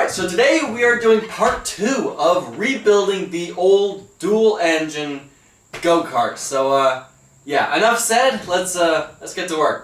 Alright, so today we are doing part 2 of rebuilding the old dual engine go-kart. So yeah, enough said, let's get to work.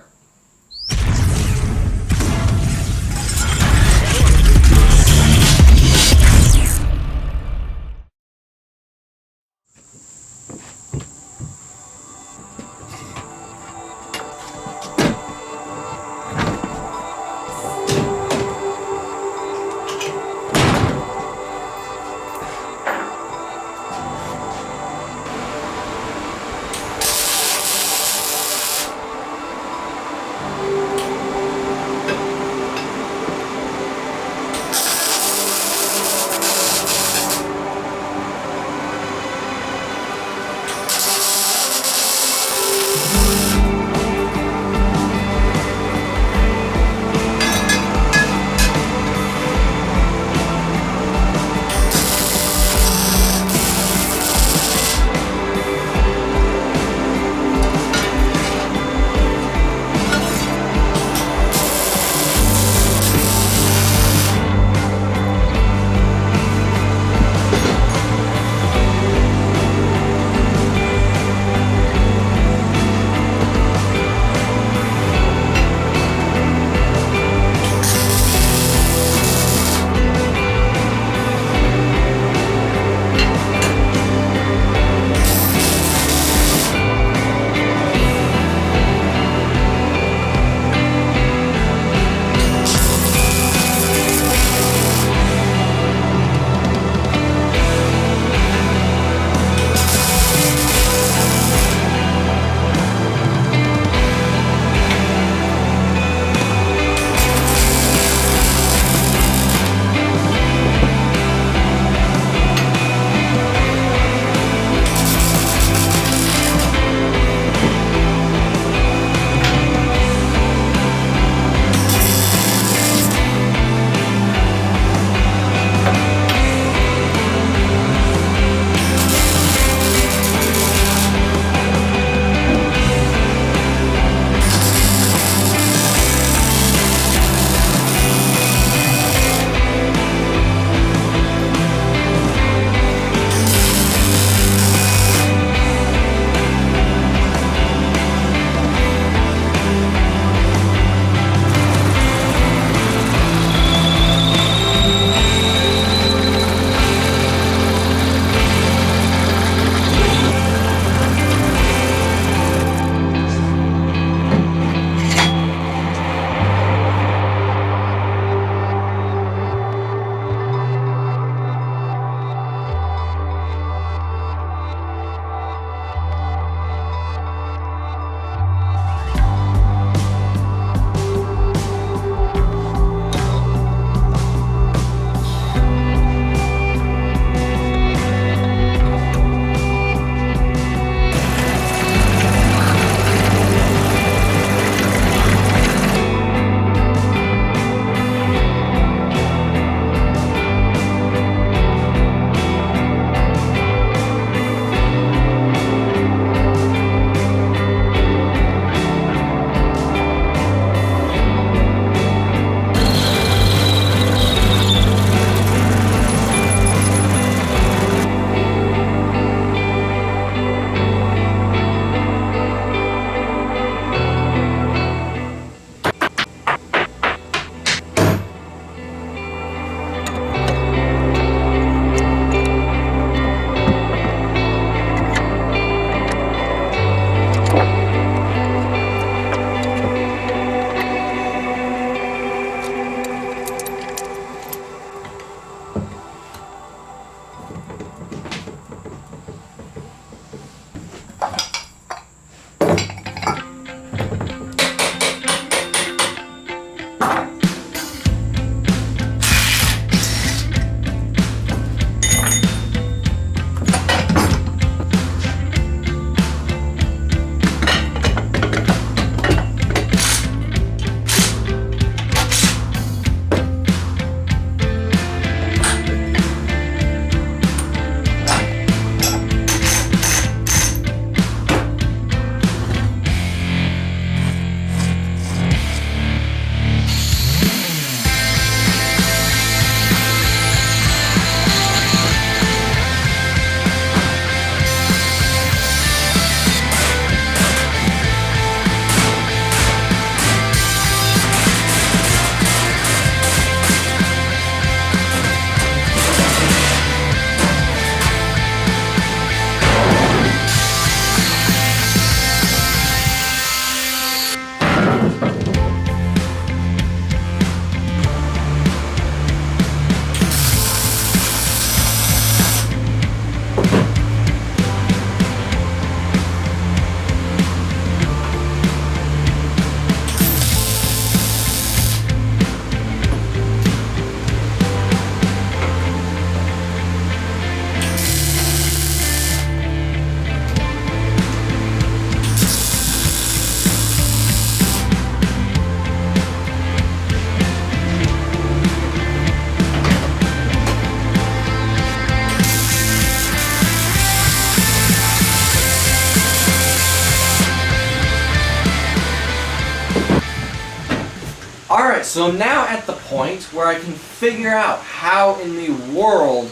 Alright, so now at the point where I can figure out how in the world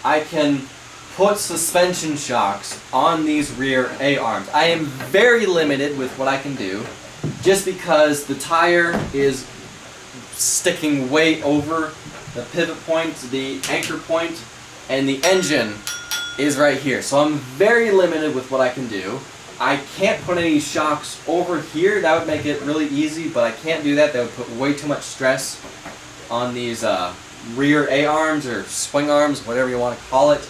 I can put suspension shocks on these rear A-arms. I am very limited with what I can do, just because the tire is sticking way over the pivot point, the anchor point, and the engine is right here. So I'm very limited with what I can do. I can't put any shocks over here. That would make it really easy, but I can't do that. That would put way too much stress on these rear A-arms or swing arms, whatever you want to call it.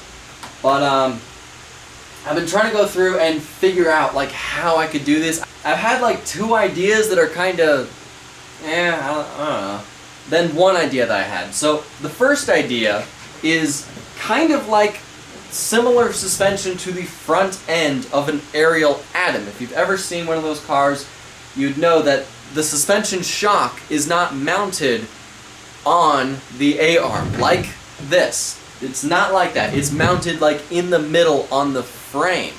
But I've been trying to go through and figure out like how I could do this. I've had like 2 ideas that are kind of, I don't know. Then one idea that I had. So the first idea is kind of like similar suspension to the front end of an aerial Atom. If you've ever seen one of those cars, you'd know that the suspension shock is not mounted on the A-arm like this. It's not like that. It's mounted like in the middle on the frame.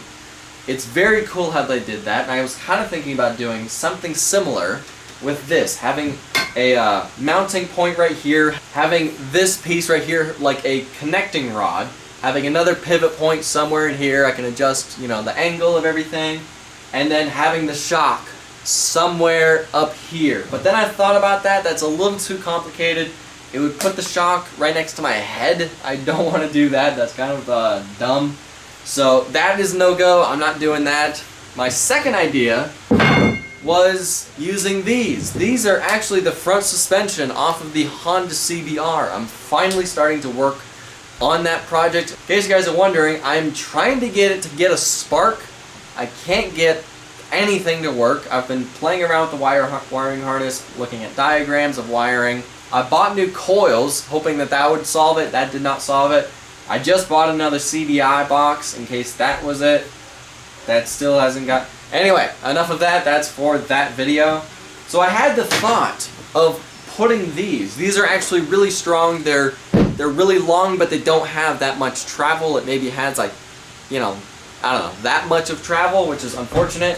It's very cool how they did that, and I was kind of thinking about doing something similar with this, having a mounting point right here, having this piece right here like a connecting rod, having another pivot point somewhere in here. I can adjust, you know, the angle of everything, and then having the shock somewhere up here. But then I thought about that. That's a little too complicated. It would put the shock right next to my head. I don't want to do that. That's kind of dumb. So that is no-go. I'm not doing that. My second idea was using these. These are actually the front suspension off of the Honda CBR. I'm finally starting to work on that project. In case you guys are wondering, I'm trying to get it to get a spark. I can't get anything to work. I've been playing around with the wiring harness, looking at diagrams of wiring. I bought new coils, hoping that that would solve it. That did not solve it. I just bought another CDI box in case that was it. That still hasn't got... Anyway, enough of that. That's for that video. So I had the thought of putting these. These are actually really strong. They're really long, but they don't have that much travel. It maybe has like, you know, I don't know, that much of travel, which is unfortunate.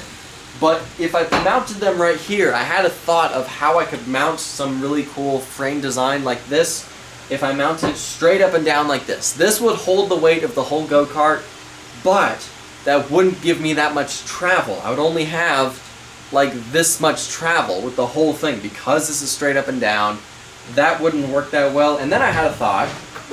But if I mounted them right here, I had a thought of how I could mount some really cool frame design like this. If I mounted it straight up and down like this. This would hold the weight of the whole go-kart, but that wouldn't give me that much travel. I would only have like this much travel with the whole thing. Because this is straight up and down, that wouldn't work that well. And then I had a thought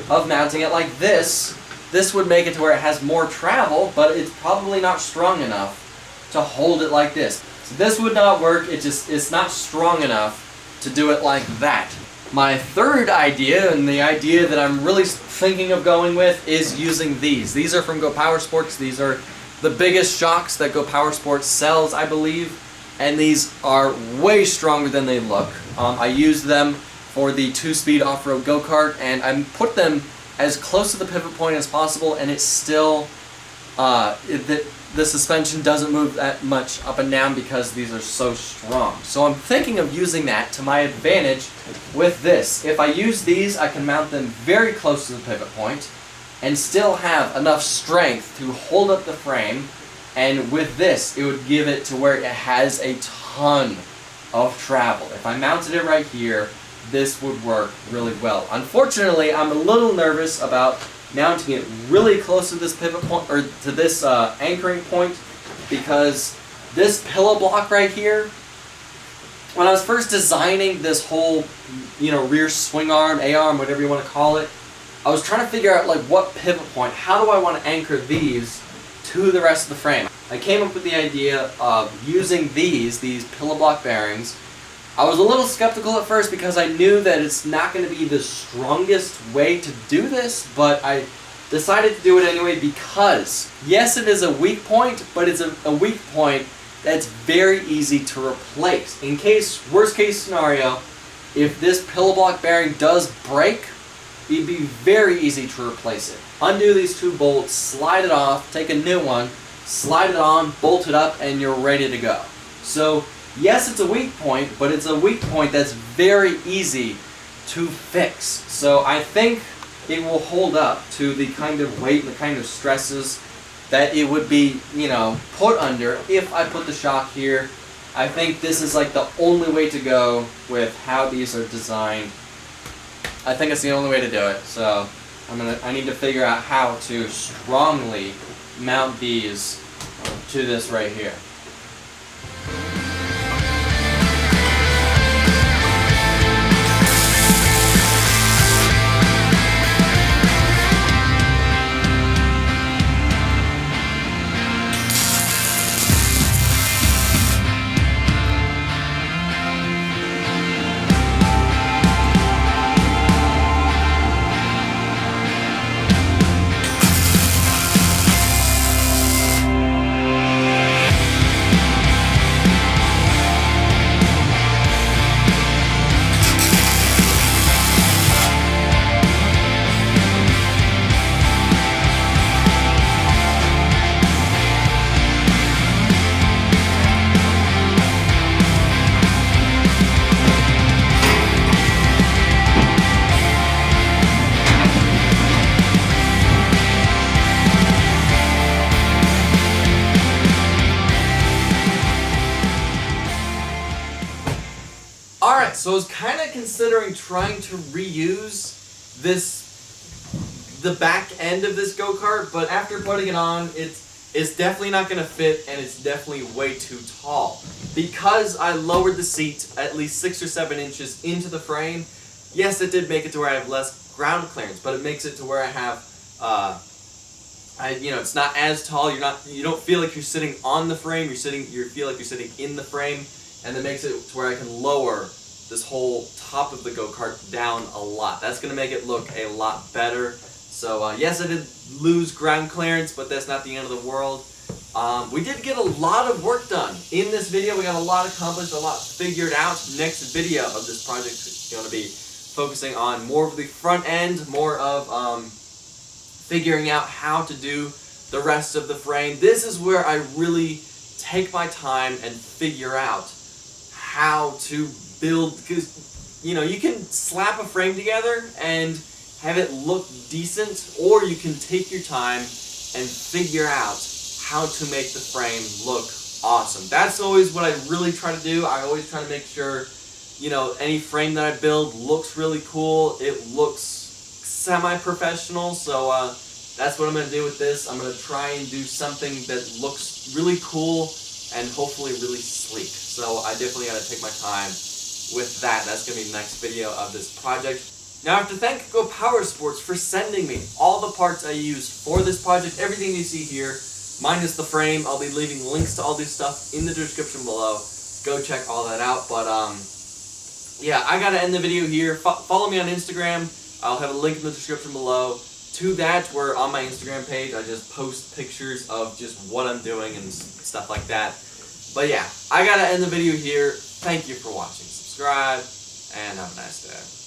of mounting it like this. This would make it to where it has more travel, but it's probably not strong enough to hold it like this. So this would not work. It's not strong enough to do it like that. My third idea, and the idea that I'm really thinking of going with, is using these. These are from Go Power Sports. These are the biggest shocks that Go Power Sports sells, I believe. And these are way stronger than they look. I used them for the 2-speed off-road go-kart, and I put them as close to the pivot point as possible, and it's still, the suspension doesn't move that much up and down because these are so strong. So I'm thinking of using that to my advantage with this. If I use these, I can mount them very close to the pivot point and still have enough strength to hold up the frame. And with this, it would give it to where it has a ton of travel. If I mounted it right here, this would work really well. Unfortunately, I'm a little nervous about mounting it really close to this pivot point, or to this anchoring point, because this pillow block right here, when I was first designing this whole, you know, rear swing arm, A-arm, whatever you want to call it, I was trying to figure out like what pivot point, how do I want to anchor these to the rest of the frame. I came up with the idea of using these pillow block bearings. I was a little skeptical at first because I knew that it's not going to be the strongest way to do this, but I decided to do it anyway because, yes, it is a weak point, but it's a weak point that's very easy to replace. In case, worst case scenario, if this pillow block bearing does break, it'd be very easy to replace it. Undo these 2 bolts, slide it off, take a new one, slide it on, bolt it up, and you're ready to go. So, yes, it's a weak point, but it's a weak point that's very easy to fix. So I think it will hold up to the kind of weight, the kind of stresses that it would be, you know, put under if I put the shock here I think this is like the only way to go with how these are designed. I think it's the only way to do it. So I need to figure out how to strongly mount these to this right here. Alright, so I was kind of considering trying to reuse the back end of this go-kart, but after putting it on, it's definitely not going to fit, and it's definitely way too tall. Because I lowered the seat at least 6 or 7 inches into the frame, yes, it did make it to where I have less ground clearance, but it makes it to where I have, it's not as tall. You don't feel like you're sitting on the frame. You feel like you're sitting in the frame. And it makes it to where I can lower this whole top of the go-kart down a lot. That's going to make it look a lot better. So yes, I did lose ground clearance, but that's not the end of the world. We did get a lot of work done in this video. We got a lot accomplished, a lot figured out. Next video of this project is going to be focusing on more of the front end, more of figuring out how to do the rest of the frame. This is where I really take my time and figure out how to build, because you can slap a frame together and have it look decent, or you can take your time and figure out how to make the frame look awesome. That's always what I really try to do. I always try to make sure any frame that I build looks really cool, it looks semi-professional. So that's what I'm going to do with this. I'm going to try and do something that looks really cool and hopefully really sleek. So I definitely got to take my time with that. That's going to be the next video of this project. Now I have to thank Go Power Sports for sending me all the parts I used for this project. Everything you see here, minus the frame. I'll be leaving links to all this stuff in the description below. Go check all that out. But yeah, I got to end the video here. Follow me on Instagram. I'll have a link in the description below to that, where on my Instagram page I just post pictures of just what I'm doing and stuff like that. But yeah, I gotta end the video here. Thank you for watching. Subscribe, and have a nice day.